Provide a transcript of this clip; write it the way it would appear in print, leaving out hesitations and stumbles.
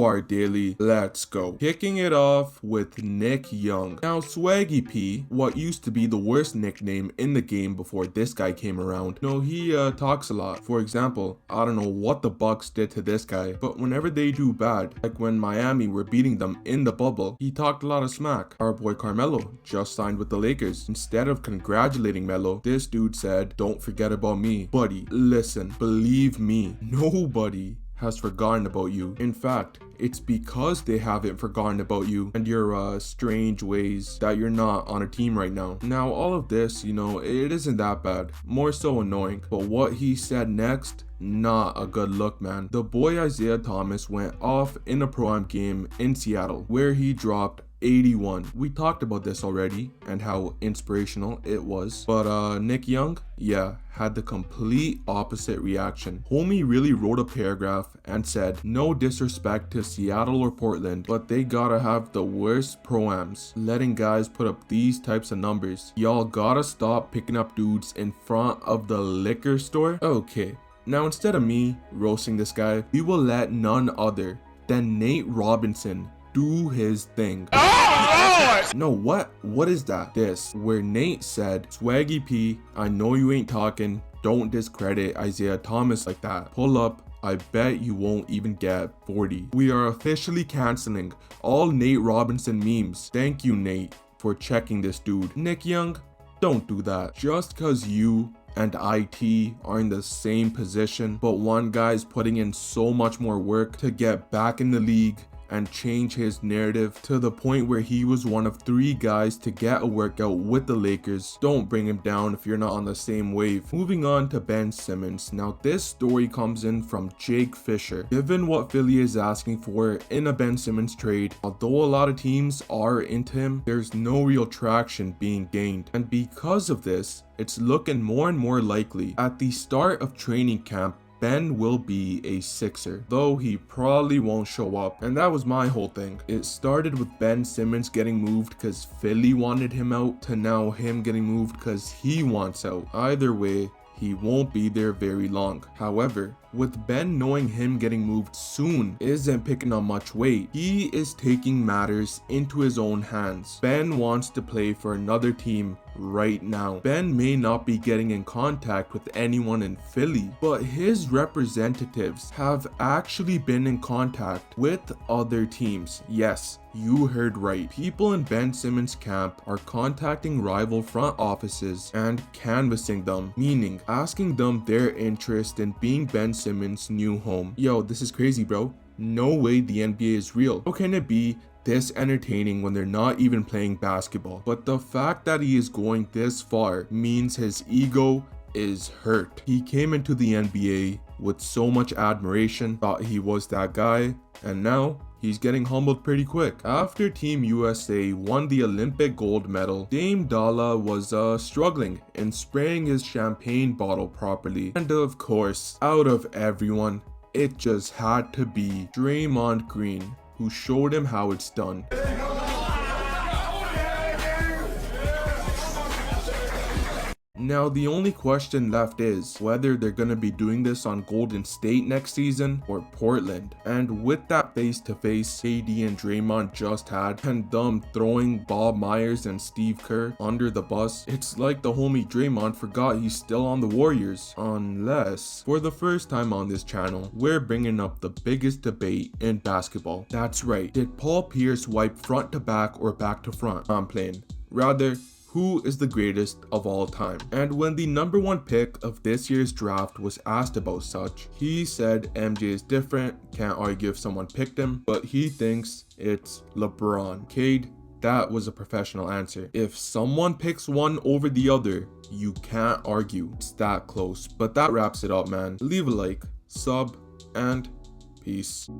our daily let's go. Kicking it off with Nick Young. Now Swaggy P, what used to be the worst nickname in the game before this guy came around. No, he talks a lot. For example, I don't know what the Bucks did to this guy, but whenever they do bad, like when Miami were beating them in the bubble, he talked a lot of smack. Our boy Carmelo just signed with the Lakers. Instead of congratulating Melo, this dude said, "Don't forget about me." Buddy, listen, believe me, nobody has forgotten about you. In fact, it's because they haven't forgotten about you and your strange ways that you're not on a team right now. Now, all of this, you know, it isn't that bad. More so annoying. But what he said next, not a good look, man. The boy Isaiah Thomas went off in a pro-am game in Seattle where he dropped 81. We talked about this already and how inspirational it was. But Nick Young, yeah, had the complete opposite reaction. Homie really wrote a paragraph and said, "No disrespect to Seattle or Portland, but they gotta have the worst pro-ams, letting guys put up these types of numbers. Y'all gotta stop picking up dudes in front of the liquor store." Okay, now instead of me roasting this guy, we will let none other than Nate Robinson do his thing. No, what is that? This, where Nate said, "Swaggy P, I know you ain't talking. Don't discredit Isaiah Thomas like that. Pull up. I bet you won't even get 40. We are officially canceling all Nate Robinson memes. Thank you, Nate, for checking this dude." Nick Young, don't do that. Just cause you and IT are in the same position, but one guy's putting in so much more work to get back in the league and change his narrative to the point where he was one of 3 guys to get a workout with the Lakers. Don't bring him down if you're not on the same wave. Moving on to Ben Simmons. Now this story comes in from Jake Fisher. Given what Philly is asking for in a Ben Simmons trade, although a lot of teams are into him, there's no real traction being gained. And because of this, it's looking more and more likely at the start of training camp Ben will be a Sixer, though he probably won't show up. And that was my whole thing. It started with Ben Simmons getting moved because Philly wanted him out, to now him getting moved because he wants out. Either way, he won't be there very long. However, with Ben knowing him getting moved soon isn't picking up much weight, he is taking matters into his own hands. Ben wants to play for another team right now. Ben may not be getting in contact with anyone in Philly, but his representatives have actually been in contact with other teams. Yes, you heard right. People in Ben Simmons' camp are contacting rival front offices and canvassing them, meaning asking them their interest in being Ben Simmons' new home. Yo, this is crazy, bro. No way the NBA is real. How can it be this entertaining when they're not even playing basketball? But the fact that he is going this far means his ego is hurt. He came into the NBA with so much admiration, thought he was that guy, and now he's getting humbled pretty quick. After Team USA won the Olympic gold medal, Dame Dalla was struggling in spraying his champagne bottle properly. And of course, out of everyone, it just had to be Draymond Green who showed him how it's done. Now the only question left is whether they're gonna be doing this on Golden State next season or Portland. And with that face-to-face KD and Draymond just had, and them throwing Bob Myers and Steve Kerr under the bus, it's like the homie Draymond forgot he's still on the Warriors. Unless, for the first time on this channel, we're bringing up the biggest debate in basketball. That's right, did Paul Pierce wipe front to back or back to front? I'm playing. Rather, who is the greatest of all time? And when the #1 pick of this year's draft was asked about such, he said MJ is different, can't argue if someone picked him, but he thinks it's LeBron. Cade, that was a professional answer. If someone picks one over the other, you can't argue. It's that close. But that wraps it up, man. Leave a like, sub, and peace.